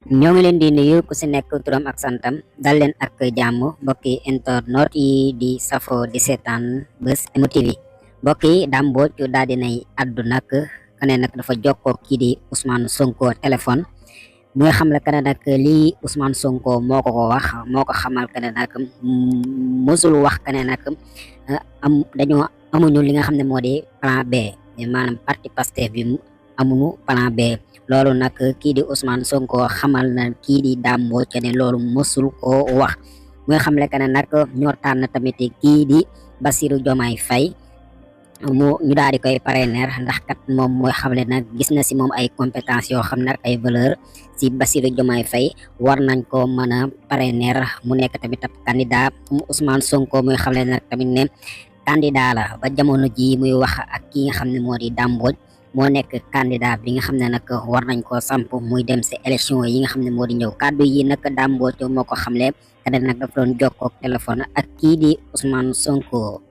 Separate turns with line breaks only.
ñoo ngi leen di nuyu ku si nekk turam ak santam dal leen ak jàmm mbokki internet yi di safo di seetaan Buzz Imo TV mbokk yi Dame Mbodj daal dinay addu nag kane nag dafa jokkoo kii di Ousmane Sonko téléphone muy xam le kane nag lii Ousmane Sonko moo ko wax moo ko xamal kane nag mësul wax kane nag dañoo amuñu li nga xam ne moo di plan B maanaam parti Pastef bi amuñu plan B loolu nag kii di Ousmane Sonko xamal na kii di Dame Mbodj ne loolu mësul koo wax muy xamle que ne nag ñoo tànn tamit kii di Bassirou Diomaye Faye ñu daal di koy parrainer ndax kat moom mooy xamle nag gis na si moom ay compétence yoo xam ne ay valeur si Bassirou Diomaye Faye war nañ ko mën a parrainer mu nekk tamit ab candidat Ousmane Sonko muy xamle nag tamit ne candidat la ba jamono ji muy wax ak ki nga xam ne moo di Dame Mbodj moo nekk candidat bi nga xam ne nag war nañ koo samp muy dem si élection yi nga xam ne moo di ñëw kàddu yi nag Dame Mbodj moo ko xamle te nag dafa doon jokkoo téléphone ak kii di Ousmane Sonko.